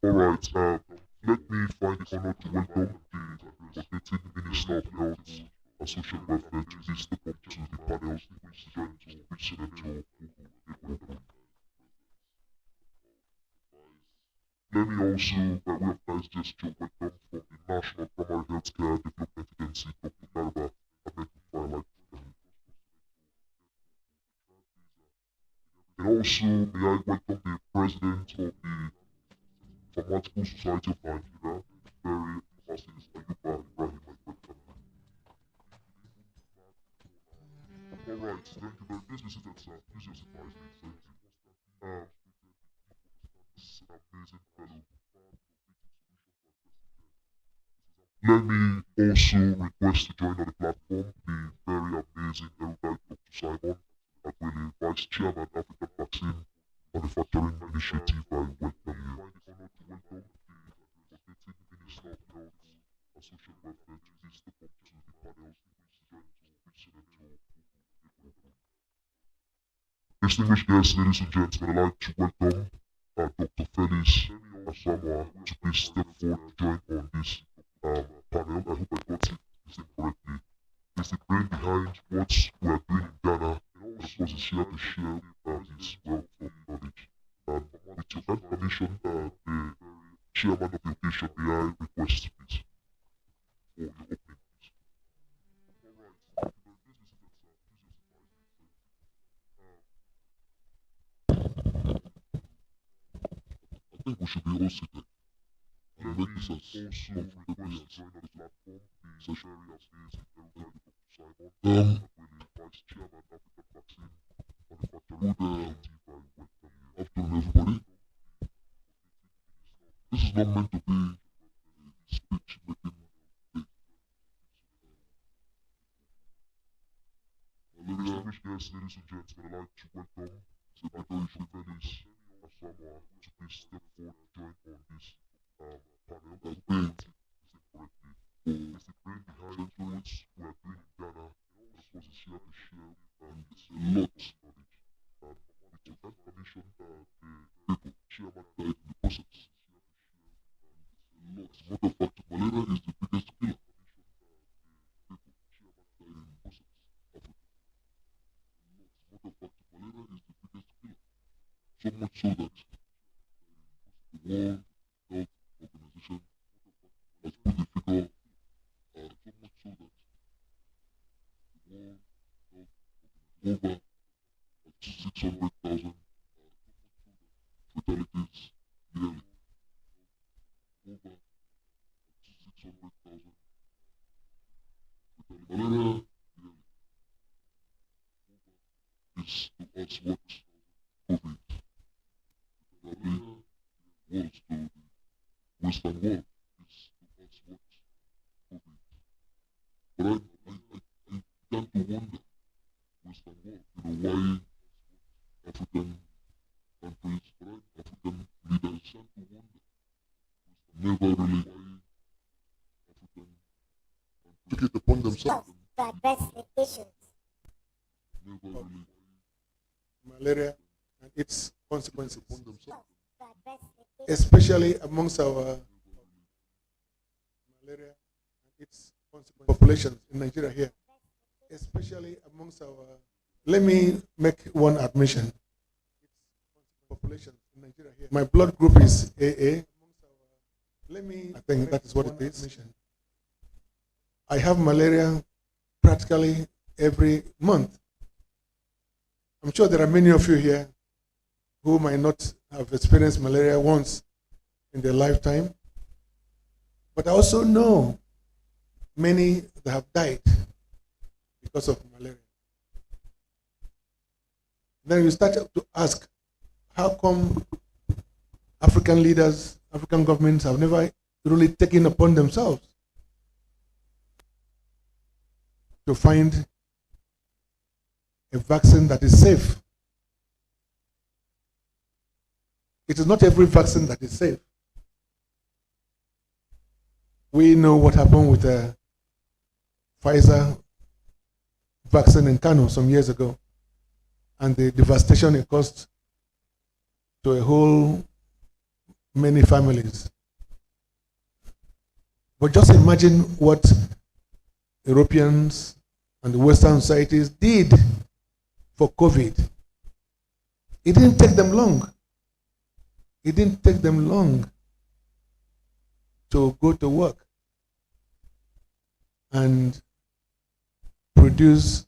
Alright, let me find the honor to welcome the rotating Minister of Health and Social Welfare to please step up to the panel to present your Let me also, by way of nice gesture, welcome from the National Primary Healthcare Development Agency, Dr. Garba Ahmed. And also, may I welcome the President of the Pharmaceutical Society of Nigeria, very Mrs. Ayuba Ibrahim. Alright, thank you very much. Please be seated, sir. Please just advise me. Thank you. This is an amazing fellow. Let me also request to join on the platform the very amazing erudite Dr. Simon Akwele, Vice Chairman, African Vaccine Manufacturing Initiative. I welcome you. Welcome the rotating Minister of Health and Social Welfare to please step up to the panel. Distinguished guests, ladies and gentlemen, I'd like to welcome Dr. Felix Asamoah to please step forward to join on this panel. I hope I got his name correctly. He's the brain behind what we are doing in Ghana, and of course he's here to share his wealth of knowledge. With your kind permission, the chairman of the occasion, may I request please for your opening. I think we should be all seated. And make this as comfortable as join on the platform. The session is amazing. Everybody, Vice Chairman, African Vaccine Manufacturing. Good afternoon, everybody. This is not meant to be a speech making day. Distinguished guests, ladies and gentlemen, I'd like to welcome Secretary Felix Asamoah to please step forward to join on this panel. It's the brain behind what we are doing in Ghana, and of course it's here to share a lot of knowledge. With your kind permission, the chairman died in the process. As a matter of fact, malaria is the biggest killer. So much so that the World Health Organization has put the figure, so much so that the World Health over 600,000 fatalities yearly. Over 600,000 fatalities. Malaria yearly is to us what COVID was to the Western world. Is to us what COVID. But I began to wonder, Western world, why African countries, African leaders began to wonder, never really African took it upon themselves to address the issues. Never really malaria and its consequences, upon themselves. especially amongst our malaria and its consequences populations in Nigeria here, especially amongst our. Let me make one admission. Population in Nigeria here. My blood group is AA. I think that is what it is. I have malaria practically every month. I'm sure there are many of you here who might not have experienced malaria once in their lifetime. But I also know many that have died because of malaria. Then you start to ask, how come African leaders, African governments have never really taken upon themselves to find a vaccine that is safe? It is not every vaccine that is safe. We know what happened with the Pfizer vaccine in Kano some years ago and the devastation it caused to a whole many families. But just imagine what Europeans and the Western societies did for COVID. It didn't take them long. It didn't take them long to go to work and produce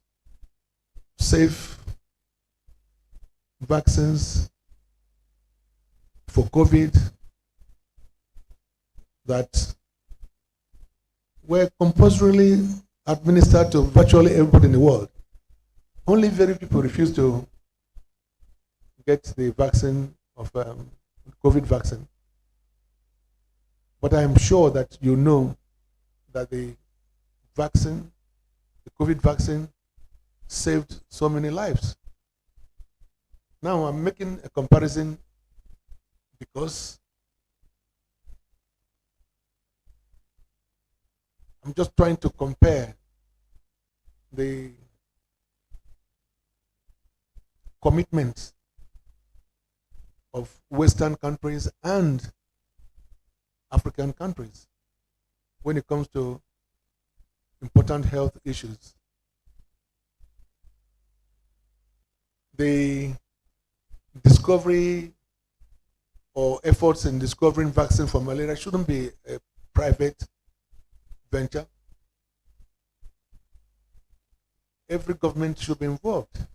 safe vaccines for COVID that were compulsorily administered to virtually everybody in the world. Only very few people refused to get the vaccine of COVID vaccine. But I am sure that you know that the vaccine, the COVID vaccine, saved so many lives. Now I'm making a comparison because I'm just trying to compare the commitment of Western countries and African countries when it comes to important health issues. The discovery or efforts in discovering vaccine for malaria shouldn't be a private venture. Every government should be involved.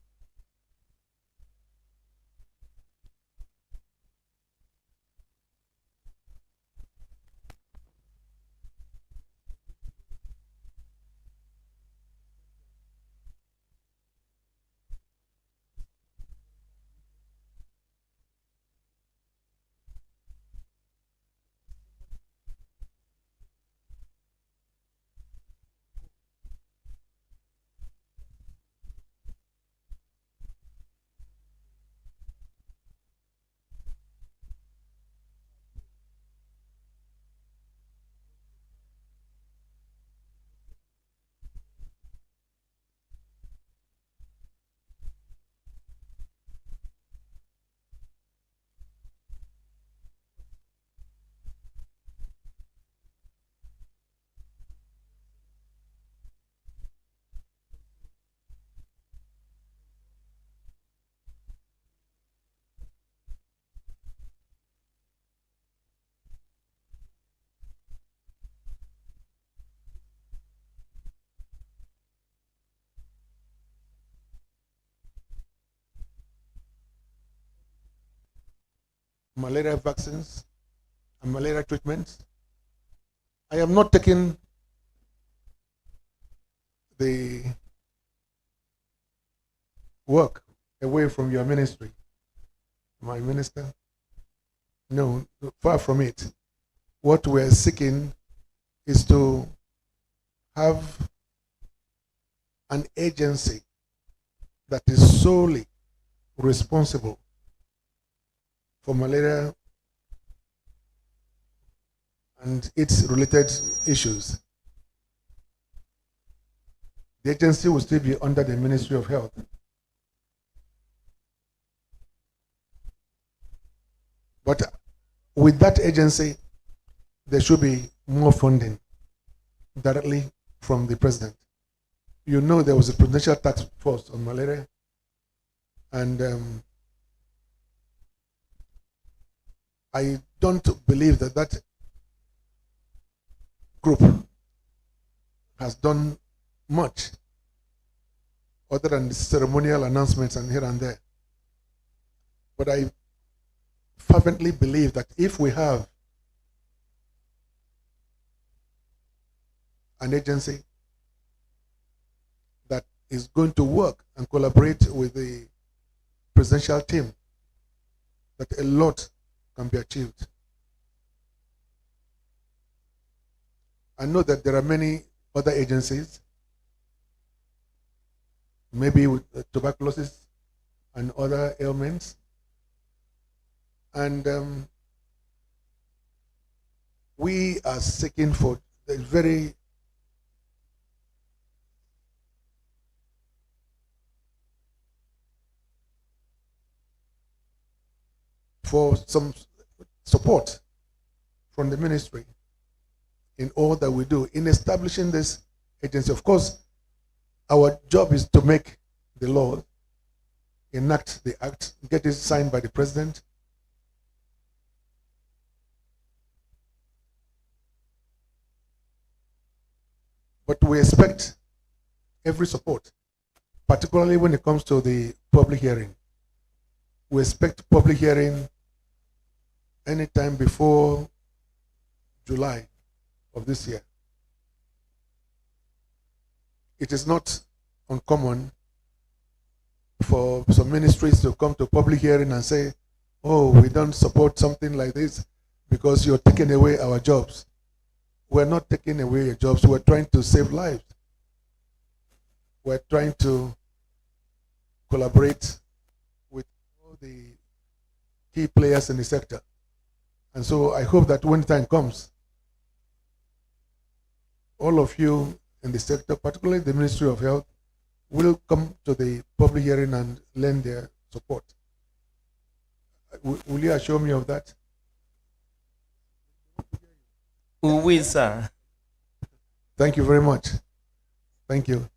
Malaria vaccines and malaria treatments. I am not taking the work away from your ministry, my minister. No, far from it. What we're seeking is to have an agency that is solely responsible for malaria and its related issues. The agency will still be under the Ministry of Health. But with that agency, there should be more funding directly from the president. You know there was a presidential task force on malaria, and I don't believe that that group has done much other than the ceremonial announcements and here and there. But I fervently believe that if we have an agency that is going to work and collaborate with the presidential team, that a lot can be achieved. I know that there are many other agencies, maybe with tuberculosis and other ailments, and we are seeking for the very for some support from the ministry in all that we do in establishing this agency. Of course, our job is to make the law, enact the act, get it signed by the president. But we expect every support, particularly when it comes to the public hearing. We expect public hearing anytime before July of this year. It is not uncommon for some ministries to come to public hearing and say, oh, we don't support something like this because you're taking away our jobs. We're not taking away your jobs. We're trying to save lives. We're trying to collaborate with all the key players in the sector. And so I hope that when the time comes, all of you in the sector, particularly the Ministry of Health, will come to the public hearing and lend their support. Will you assure me of that? We will, sir. Thank you very much. Thank you.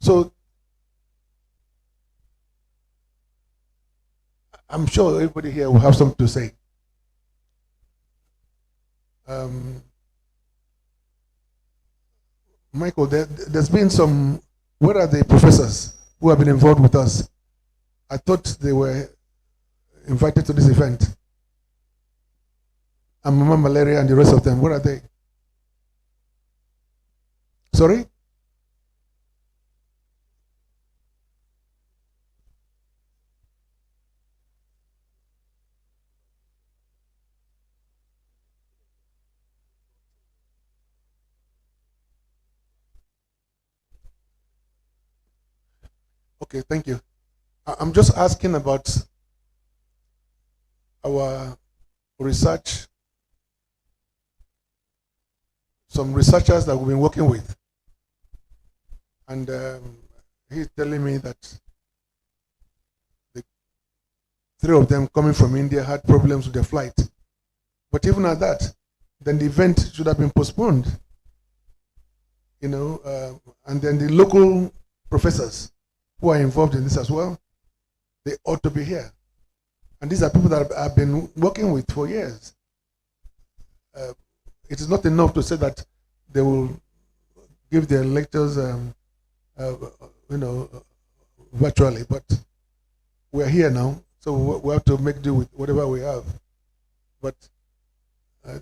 So, I'm sure everybody here will have something to say. Michael, there's been some, where are the professors who have been involved with us? I thought they were invited to this event. And Mama Malaria and the rest of them, where are they? Sorry? Okay, thank you. I'm just asking about our research, some researchers that we've been working with. And he's telling me that the 3 of them coming from India had problems with their flight. But even at that, then the event should have been postponed. You know, and then the local professors who are involved in this as well, they ought to be here. And these are people that I've been working with for years. It is not enough to say that they will give their lectures, virtually, but we're here now, so we have to make do with whatever we have. But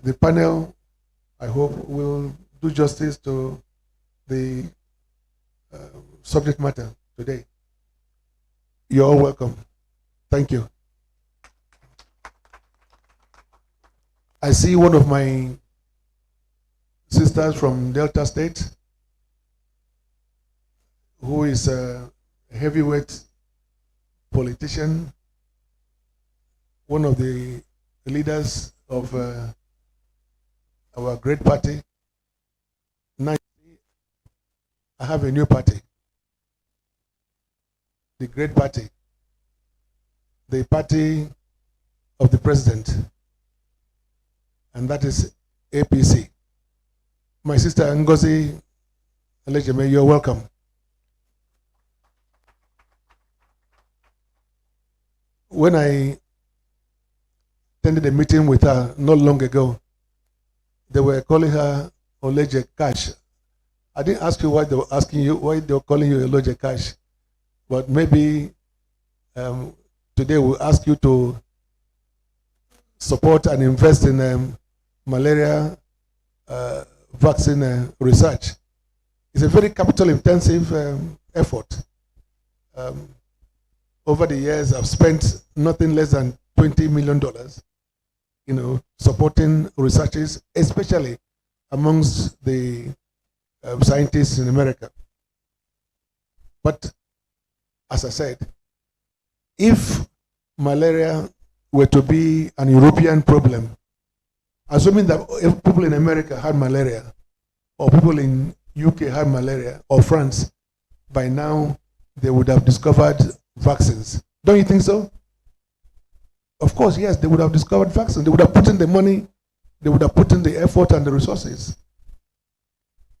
the panel, I hope, will do justice to the subject matter today. You're all welcome. Thank you. I see one of my sisters from Delta State, who is a heavyweight politician, one of the leaders of our great party. Now I have a new party, the great party, the party of the president, and that is APC. My sister Ngozi Alejeme, you're welcome. When I attended a meeting with her not long ago, they were calling her Oleje Cash. I didn't ask you why they were asking you, why they were calling you Oleje Cash, but maybe today we'll ask you to support and invest in malaria vaccine research. It's a very capital-intensive effort. Over the years, I've spent nothing less than $20 million, supporting researchers, especially amongst the scientists in America. But as I said, if malaria were to be an European problem, assuming that if people in America had malaria, or people in UK had malaria, or France, by now they would have discovered vaccines. Don't you think so? Of course, yes, they would have discovered vaccines. They would have put in the money, they would have put in the effort and the resources.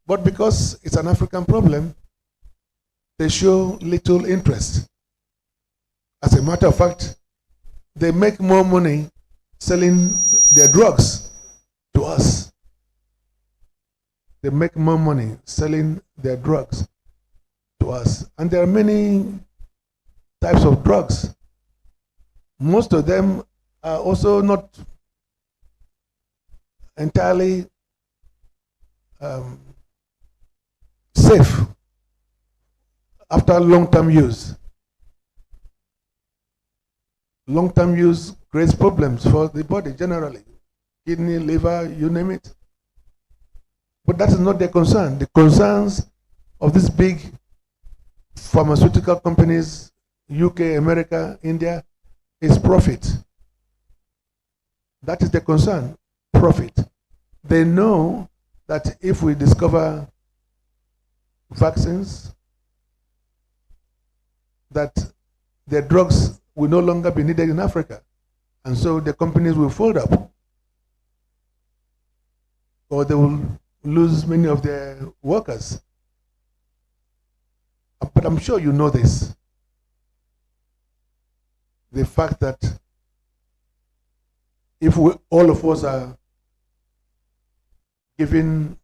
But because it's an African problem, they show little interest. As a matter of fact, they make more money selling their drugs to us. They make more money selling their drugs to us. And there are many types of drugs. Most of them are also not entirely safe after long-term use. Long-term use creates problems for the body generally. Kidney, liver, you name it. But that is not their concern. The concerns of these big pharmaceutical companies, UK, America, India, is profit. That is the concern, profit. They know that if we discover vaccines, that the drugs will no longer be needed in Africa. And so the companies will fold up. Or they will lose many of their workers. But I'm sure you know this. The fact that if all of us are given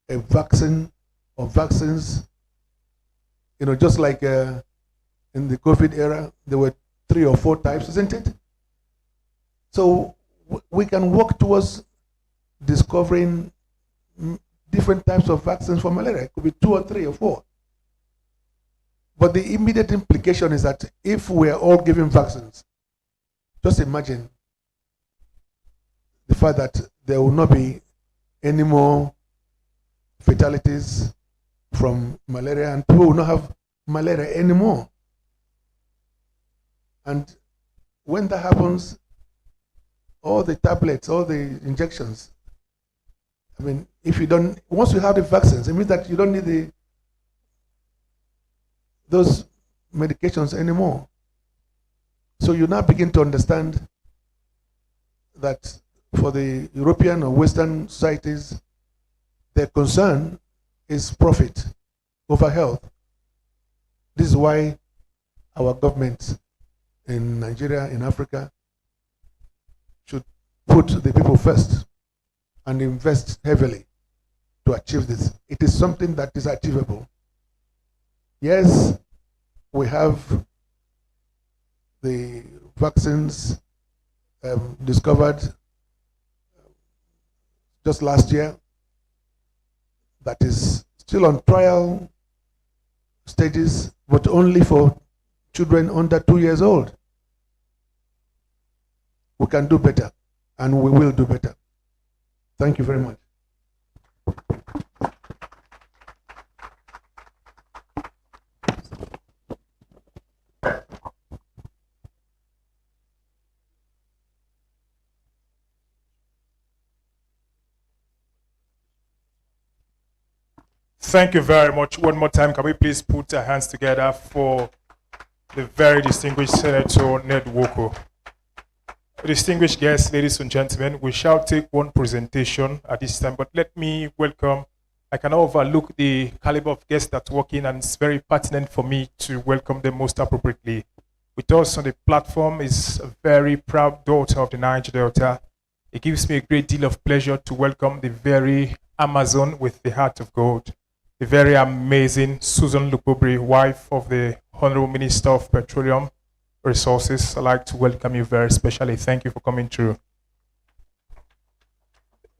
a vaccine or vaccines, just like in the COVID era, there were 3 or 4 types, isn't it? So we can work towards discovering different types of vaccines for malaria. It could be 2 or 3 or 4. But the immediate implication is that if we are all given vaccines, just imagine the fact that there will not be any more fatalities from malaria, and people will not have malaria anymore. And when that happens, all the tablets, all the injections, if you don't, once you have the vaccines, it means that you don't need those medications anymore. So you now begin to understand that for the European or Western societies, their concern is profit over health. This is why our government in Nigeria, in Africa, should put the people first and invest heavily to achieve this. It is something that is achievable. Yes, we have the vaccines discovered just last year that is still on trial stages, but only for children under 2 years old. We can do better, and we will do better. Thank you very much. Thank you very much. One more time, can we please put our hands together for the very distinguished Senator Ned Nwoko. Distinguished guests, ladies and gentlemen, we shall take one presentation at this time, but let me welcome, I cannot overlook the caliber of guests that walk in, and it's very pertinent for me to welcome them most appropriately. With us on the platform is a very proud daughter of the Niger Delta. It gives me a great deal of pleasure to welcome the very Amazon with the heart of gold, the very amazing Susan Lukobri, wife of the Honorable Minister of Petroleum Resources. I'd like to welcome you very specially. Thank you for coming through.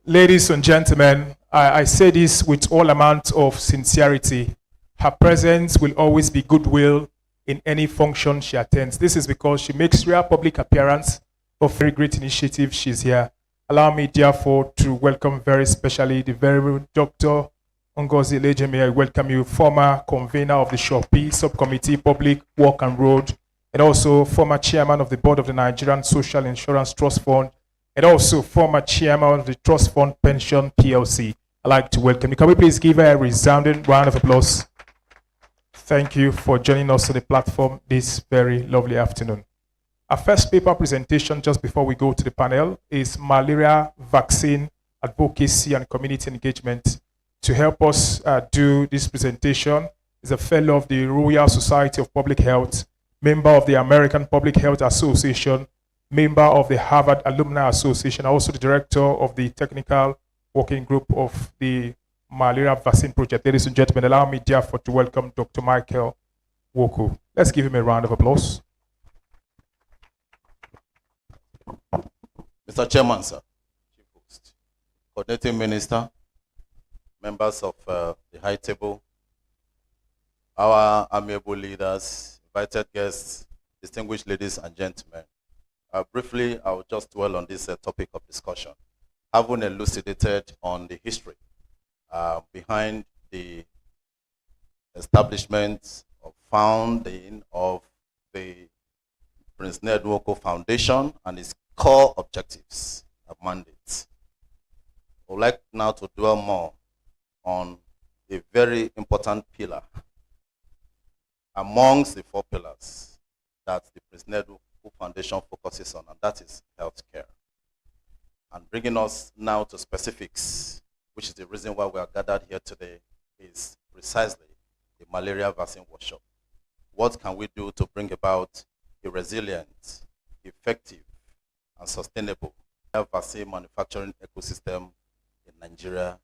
Ladies and gentlemen, I say this with all amount of sincerity. Her presence will always be goodwill in any function she attends. This is because she makes rare public appearance of very great initiative she's here. Allow me, therefore, to welcome very specially the very Dr. Ngozi Lejeme. I welcome you, former convener of the Shopee Subcommittee, Public Work and Road, and also former chairman of the board of the Nigerian Social Insurance Trust Fund, and also former chairman of the Trust Fund Pension PLC. I'd like to welcome you. Can we please give her a resounding round of applause? Thank you for joining us on the platform this very lovely afternoon. Our first paper presentation, just before we go to the panel, is Malaria Vaccine Advocacy and Community Engagement. To help us do this presentation is a fellow of the Royal Society of Public Health, member of the American Public Health Association, member of the Harvard Alumni Association, also the director of the Technical Working Group of the Malaria Vaccine Project. Ladies and gentlemen, allow me therefore to welcome Dr. Michael Woku. Let's give him a round of applause. Mr. Chairman, sir, Chief Host, Coordinating Minister, members of the High Table, our amiable leaders, invited guests, distinguished ladies and gentlemen. Briefly, I will just dwell on this topic of discussion, having elucidated on the history behind the establishment or founding of the Prince Ned Nwoko Foundation and its core objectives and mandates. I would like now to dwell more on a very important pillar amongst the 4 pillars that the Prince Ned Nwoko Foundation focuses on, and that is healthcare. And bringing us now to specifics, which is the reason why we are gathered here today, is precisely the malaria vaccine workshop. What can we do to bring about a resilient, effective, and sustainable vaccine manufacturing ecosystem in Nigeria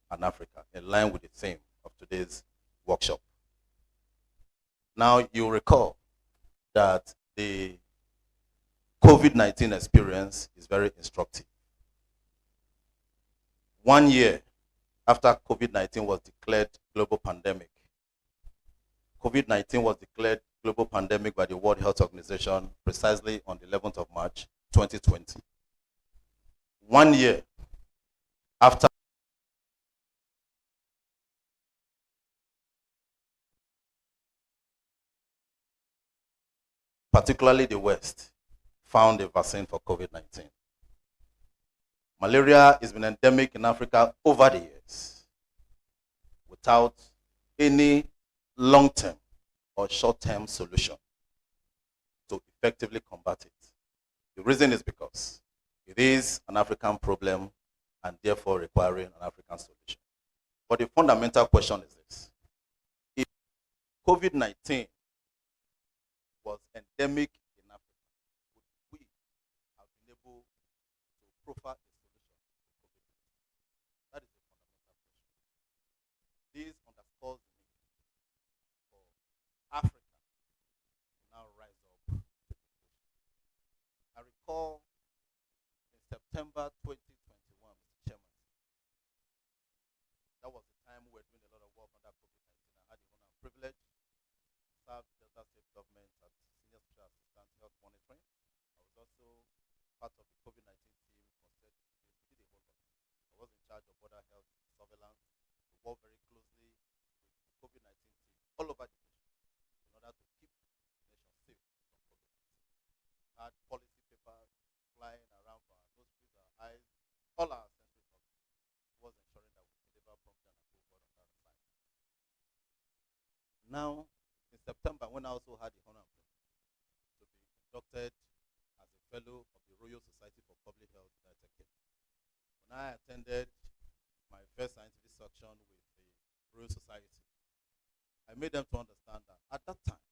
and Africa, in line with the theme of today's workshop? Now, you recall that the COVID-19 experience is very instructive. 1 year after COVID-19 was declared global pandemic, COVID-19 was declared global pandemic by the World Health Organization precisely on the 11th of March, 2020. 1 year after particularly the West found a vaccine for COVID-19. Malaria has been endemic in Africa over the years without any long-term or short-term solution to effectively combat it. The reason is because it is an African problem and therefore requiring an African solution. But the fundamental question is this: if COVID-19 was endemic in Africa, would we have been able to profile a solution to COVID-19? That is the fundamental question. This underscores the need for Africa to now rise up to the occasion. I recall in September 2021, Mr. Chairman, that was the time we were doing a lot of work on that COVID-19. I had the honor and privilege to serve Delta State government as Senior Special Assistant Health Monitoring. I was also part of the COVID-19 team for we did a whole lot. I was in charge of border health surveillance. We worked very closely with the COVID-19 team all over the nation in order to keep the nation safe from COVID-19. We had policy papers flying around for our nostrils, our eyes, all our sensory organs. It was ensuring that we deliver promptly and approval on that side. Now, in September, when I also had the honor and privilege to be inducted as a fellow of the Royal Society for Public Health, United Kingdom, when I attended my first scientific section with the Royal Society, I made them to understand that at that time,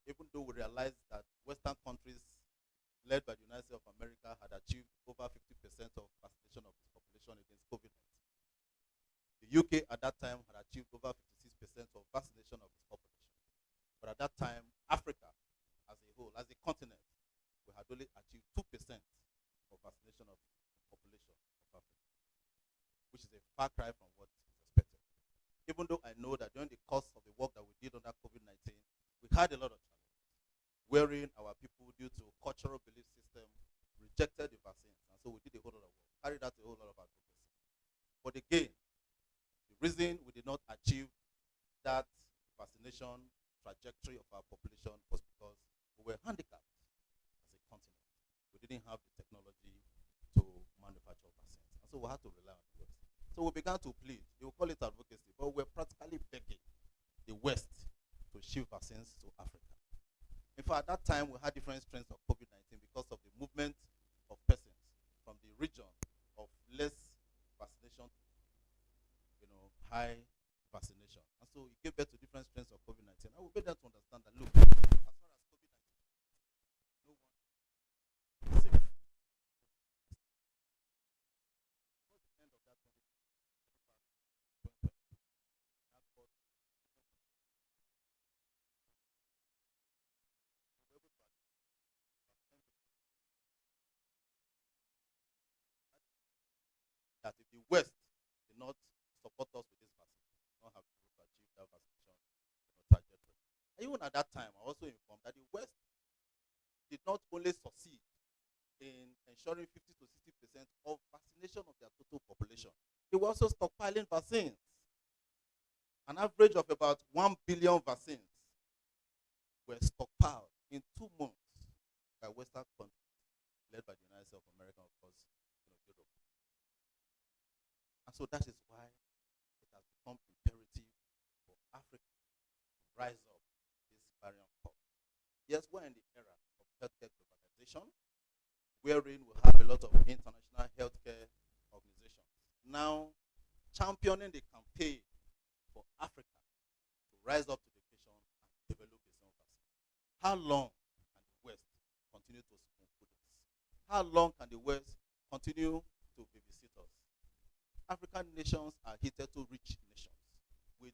even though we realized that Western countries led by the United States of America had achieved over 50% of vaccination of its population against COVID-19, the UK at that time had achieved over 56% of vaccination of its population. But at that time, Africa as a whole, as a continent, we had only achieved 2% of vaccination of the population of Africa, which is a far cry from what is expected. Even though I know that during the course of the work that we did under COVID-19, we had a lot of challenges, wherein our people, due to cultural belief system, rejected the vaccines. And so we did a whole lot of work, carried out a whole lot of advocacy. But again, the reason we did not achieve that vaccination trajectory of our population was because we were handicapped as a continent. We didn't have the technology to manufacture vaccines. And so we had to rely on the West. So we began to plead. They will call it advocacy, but we're practically begging the West to ship vaccines to Africa. In fact, at that time, we had different strains of COVID-19 because of the movement of persons from the region of less vaccination, high vaccination. And so it gave birth to different strains of COVID-19. I will make them to understand that, look, as far as COVID-19, no one is safe. Towards the end of that 2020, that if the West did not support us with this vaccine, we don't have to achieve that vaccination trajectory. And even at that time, I also informed that the West did not only succeed in ensuring 50 to 60% of vaccination of their total population, they were also stockpiling vaccines. An average of about 1 billion vaccines were stockpiled in 2 months by Western countries, led by the United States of America, of course, Europe. And so that is why it has become imperative for Africa to rise up this variant curve. Yes, we're in the era of healthcare globalization, wherein we have a lot of international healthcare organizations now championing the campaign for Africa to rise up to the occasion and develop its own vaccine. How long can the West continue to spoon feed us? How long can the West continue to babysit us? African nations are hitherto rich nations with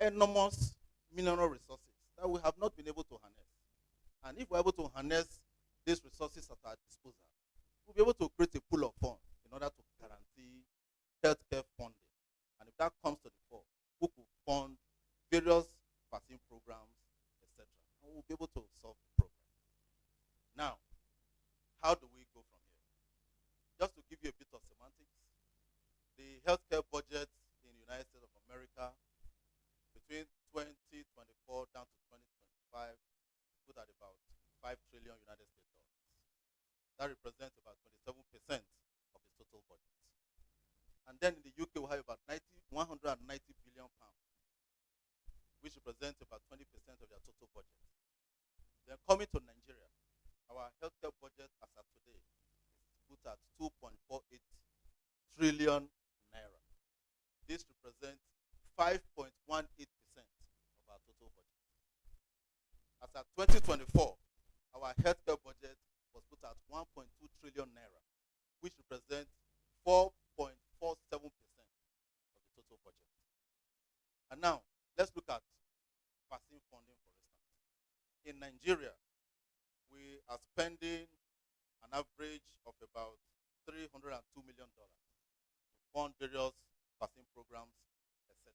enormous mineral resources that we have not been able to harness. And if we're able to harness these resources at our disposal, we'll be able to create a pool of funds in order to guarantee healthcare funding. And if that comes to the fore, we could fund various vaccine programs, etc. And we'll be able to solve the problem. Now, how do we go from here? Just to give you a bit of semantics, the healthcare budget in the United States of America between 2024 down to 2025 stood at about $5 trillion United States dollars. That represents about 27% of the total budget. And then in the UK, we have about 190 billion pounds, which represents about 20% of their total budget. Then coming to Nigeria, our healthcare budget as of today is put at 2.48 trillion naira. This represents 5.18% of our total budget. As of 2024, our healthcare budget was put at 1.2 trillion naira, which represents 4.47% of the total budget. And now, let's look at vaccine funding, for instance. In Nigeria, we are spending an average of about $302 million to fund various vaccine programs, etc.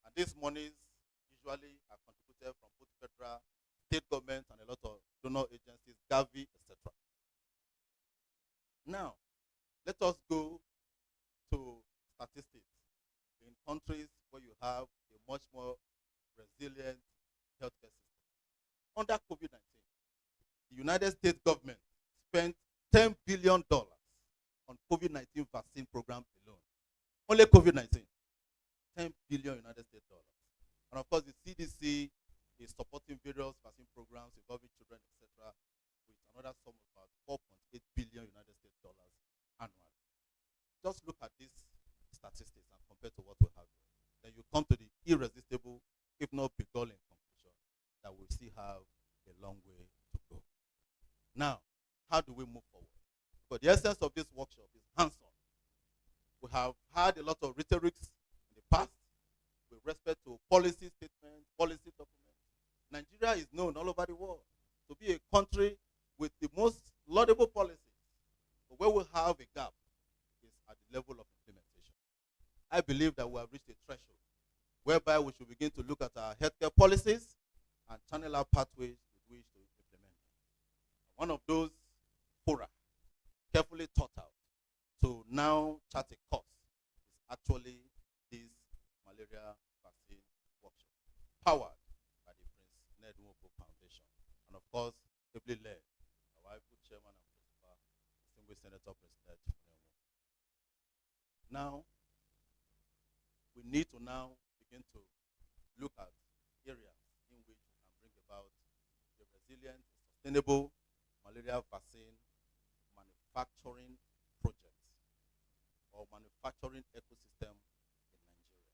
And these monies usually are contributed from both federal, state government, and a lot of donor agencies, Gavi, etc. Now, let us go to statistics in countries where you have a much more resilient healthcare system. Under COVID-19, the United States government spent $10 billion on COVID-19 vaccine program alone. Only COVID-19, $10 billion United States dollars. And of course, the CDC is supporting various vaccine programs involving children, etc., with another sum of about $4.8 billion United States dollars annually. Just look at these statistics and compare to what we have here. Then you come to the irresistible, if not beguiling conclusion, that we still have a long way to go. Now, how do we move forward? But the essence of this workshop is hands-on. We have had a lot of rhetorics in the past with respect to policy statements, policy documents. Nigeria is known all over the world to be a country with the most laudable policies. But where we have a gap is at the level of implementation. I believe that we have reached a threshold whereby we should begin to look at our healthcare policies and channel our pathways with which to implement them. One of those fora, carefully thought out to now chart a course, is actually this malaria vaccine workshop, powered by the Prince Ned Nwoko Foundation, and of course, ably led by our good chairman and principal, distinguished Senator President. Now, we need to now begin to look at areas in which we can bring about the resilient, sustainable malaria malaria vaccine manufacturing project or manufacturing ecosystem in Nigeria.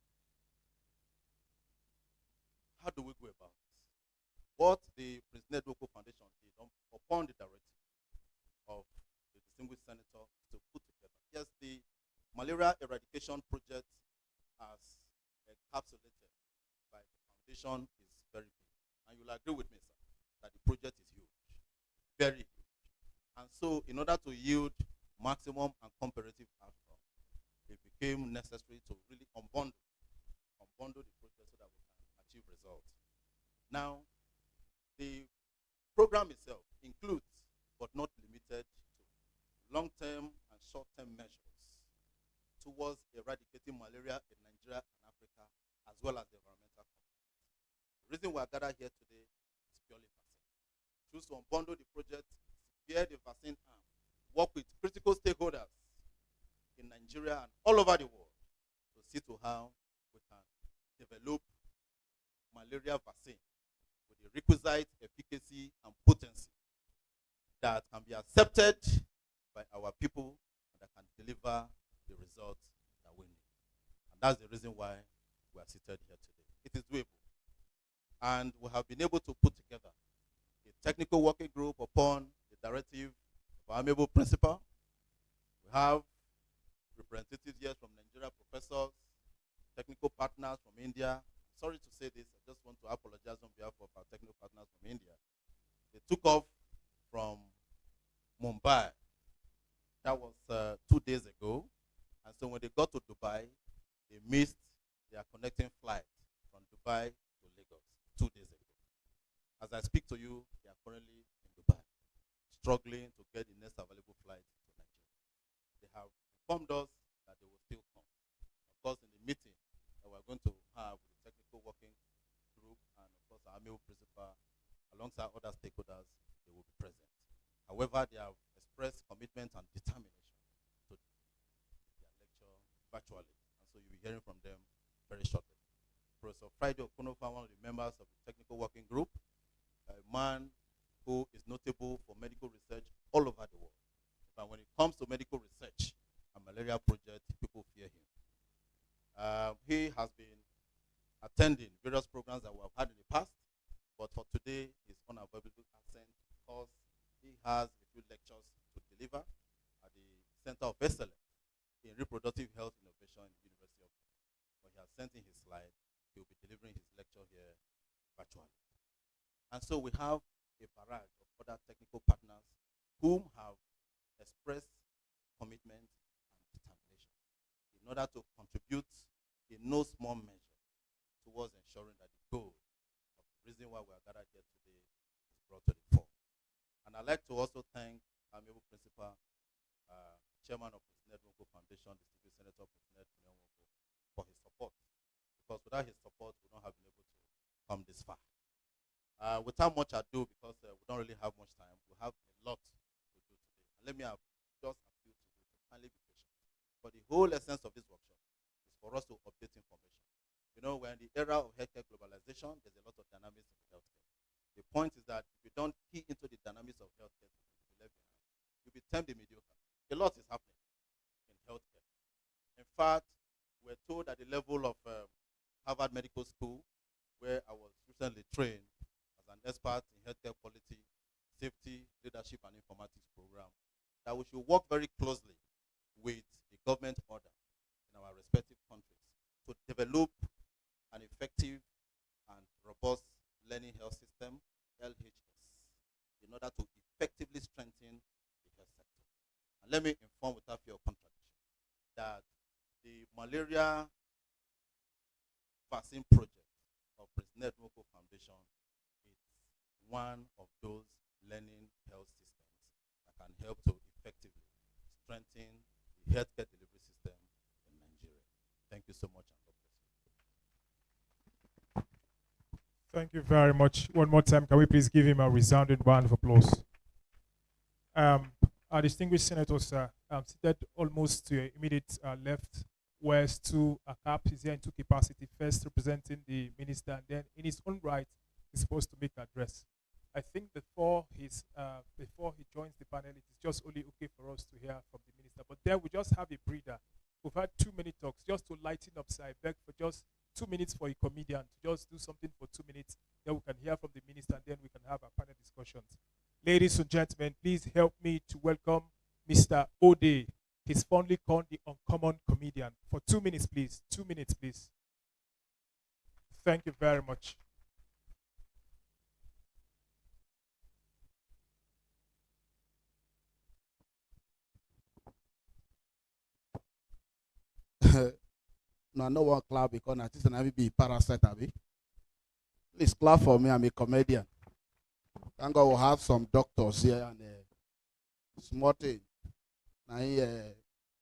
How do we go about this? What the Prince Nedwoko Foundation did upon the directive of the distinguished senator to put together. Yes, the malaria eradication project as encapsulated by the foundation is very big. And you'll agree with me, sir, that the project is huge, very huge. And so in order to yield maximum and comparative outcome, it became necessary to really unbundle the project so that we can achieve results. Now, the program itself includes, but not limited to, long-term and short-term measures towards eradicating malaria in Nigeria and Africa, as well as the environmental component. The reason we are gathered here today is purely vaccine. Choose to unbundle the project, secure the vaccine arm, work with critical stakeholders in Nigeria and all over the world to see to how we can develop malaria vaccine with the requisite efficacy and potency that can be accepted by our people and that can deliver the results that we need. And that's the reason why we are seated here today. It is doable. And we have been able to put together a technical working group upon the directive of our amiable principal. We have representatives here from Nigeria, professors, technical partners from India. Sorry to say this, I just want to apologize on behalf of our technical partners from India. They took off from Mumbai. That was 2 days ago. And so when they got to Dubai, they missed their connecting flight from Dubai to Lagos 2 days ago. As I speak to you, they are currently in Dubai, struggling to get the next available flight to Nigeria. They have informed us that they will still come. Of course, in the meeting that we're going to have with the technical working group and of course our amiable principal, alongside other stakeholders, they will be present. However, they have expressed commitment and determination to their lecture virtually. And so you'll be hearing from them very shortly. Professor Friday Okonofa, one of the members of the technical working group, a man who is notable for medical research all over the world. But when it comes to medical research and malaria project, people fear him. He has been attending various programs that we have had in the past, but for today, he's unavailable absent because he has a few lectures to deliver at the Center of Excellence in Reproductive Health Innovation in the University of Ghana. But he has sent in his slide. He will be delivering his lecture here virtually. And so we have a barrage of other technical partners whom have expressed commitment and determination in order to contribute in no small measure towards ensuring that the goal of the reason why we are gathered here today is brought to the fore. And I'd like to also thank our amiable principal, chairman of the Nedwoko Foundation, Distinguished Senator Nedwoko, for his support. Because without his support, we don't have been able to come this far. Without much ado, because we don't really have much time, we have a lot to do today. And let me have just appeal to you to kindly be patient. But the whole essence of this workshop is for us to update information. You know, we're in the era of healthcare globalization. There's a lot of dynamics in healthcare. The point is that if you don't key into the dynamics of healthcare, you'll be termed a mediocre. A lot is happening in healthcare. In fact, we're told at the level of Harvard Medical School, where I was recently trained as an expert in healthcare quality, safety, leadership, and informatics program, that we should work very closely with the government order in our respective countries to develop an effective and robust learning health system, LHS, in order to effectively strengthen the health sector. And let me inform without fear of contradiction that the malaria vaccine project of Prince Nedwoko Foundation is one of those learning health systems that can help to effectively strengthen the healthcare delivery system in Nigeria. Thank you so much. Thank you very much. One more time, can we please give him a resounding round of applause? Our distinguished senators are seated almost to your immediate left, where Stu Akap is here in two capacities, first representing the minister, and then in his own right, is supposed to make an address. I think before he joins the panel, it is just only okay for us to hear from the minister. But then we just have a breather. We've had too many talks just to lighten up. So I beg for just 2 minutes for a comedian to just do something for 2 minutes. Then we can hear from the minister, and then we can have our panel discussions. Ladies and gentlemen, please help me to welcome Mr. Ode. He's fondly called the uncommon comedian. For 2 minutes, please. 2 minutes, please. Thank you very much. No, no one clap because I think I be parasite. Abi. Please clap for me. I'm a comedian. Thank God we'll have some doctors here and small thing. Now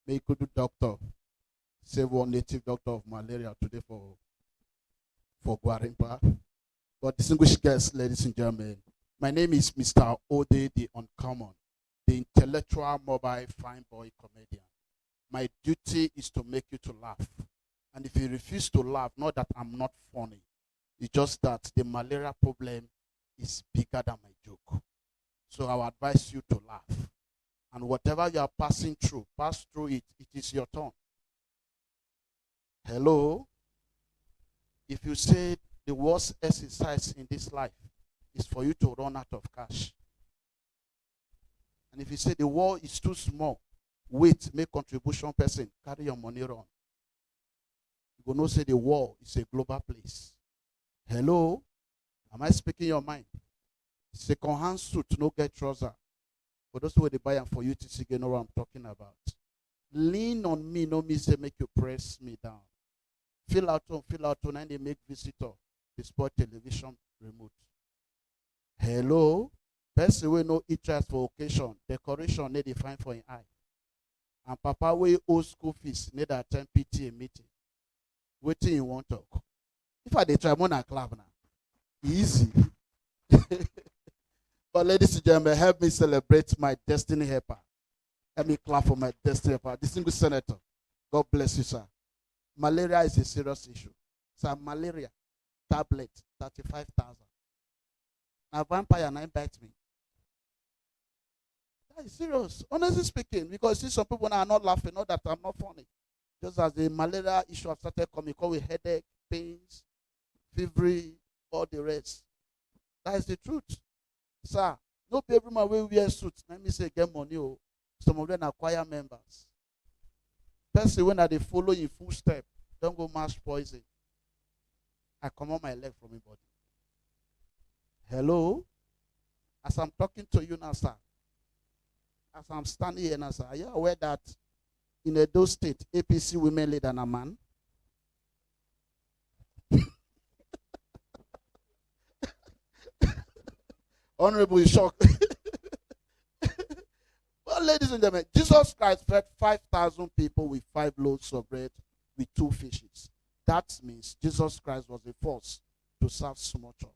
make good doctor save one native doctor of malaria today for Guarimpa. But distinguished guests, ladies and gentlemen, my name is Mr. Ode the Uncommon, the intellectual mobile fine boy comedian. My duty is to make you to laugh. And if you refuse to laugh, not that I'm not funny, it's just that the malaria problem is bigger than my joke. So I will advise you to laugh. And whatever you are passing through, pass through it. It is your turn. Hello? If you say the worst exercise in this life is for you to run out of cash, and if you say the world is too small, wait, make contribution person, carry your money run. You go know say the world is a global place. Hello? Am I speaking your mind? Second-hand suit, no get trouser. For those who they buy them for you to see, you know what I'm talking about. Lean on me, no me say make you press me down. Fill out on, and they make visitor. They spot television remote. Hello? Person we no interest for occasion, decoration need define for an eye. And papa we old school fees need attend PTA meeting. Waiting you want talk. If I dey try more than clap now, easy. But ladies and gentlemen, help me celebrate my destiny helper. Let me clap for my destiny helper. Distinguished senator, God bless you, sir. Malaria is a serious issue. Sir, malaria tablet 35,000. Now vampire 9 bite me. That is serious. Honestly speaking, because see some people now are not laughing, not that I'm not funny. Just as the malaria issue have started coming, call with headache, pains, fever, all the rest. That is the truth. Sir, no be every man will wear suits. Let me say get money. Oh. Some of them are choir members. Person when they follow in full step, don't go mash poison. I come on my leg from my body. Hello? As I'm talking to you now, sir. As I'm standing here now, sir, are you aware that in Edo State, APC women lead than a man? Honorable shock. Well, ladies and gentlemen, Jesus Christ fed 5,000 people with 5 loaves of bread with 2 fishes. That means Jesus Christ was the first to serve small chops.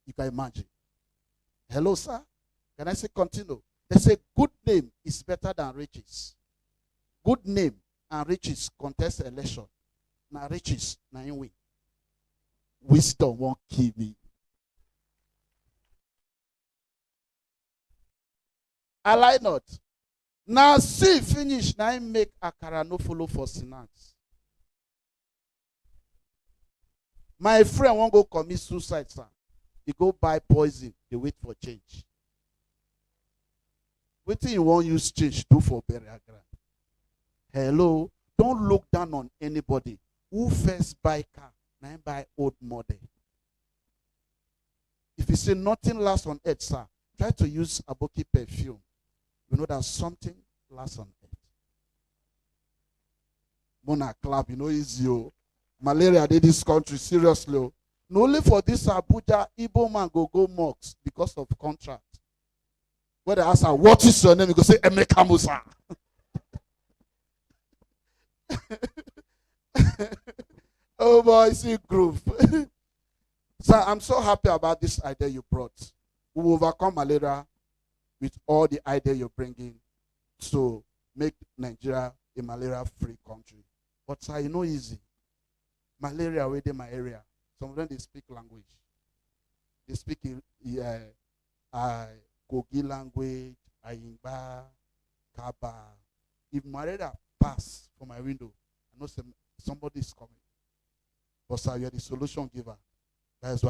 You can imagine. Hello, sir. Can I say continue? They say good name is better than riches. Good name and riches contest election. Now riches, now you win. Wisdom won't kill me. I like not. Now see finish. Now I make akara no follow for snacks. My friend won't go commit suicide, sir. He go buy poison. They wait for change. Waiting you won't use change do for burial ground. Hello. Don't look down on anybody. Who first buy car? Now buy old model. If you say nothing lasts on earth, sir, try to use Aboki perfume. You know that something lasts on earth. Mona clap, you know, easy. Oh. Malaria did this country, seriously. Oh. Not only for this Abuja, Igbo man go mocks because of contract. When they ask her, what is your name? You go say, Emeka Musa. Oh boy, see groove. Sir, I'm so happy about this idea you brought. We will overcome malaria with all the idea you're bringing to make Nigeria a malaria-free country. But sir, you know easy. Malaria within my area. Some of them they speak language. They speak in Kogi language, Ayingba, Kaba. If malaria pass from my window, I know somebody is coming. But sir, you're the solution giver. That is why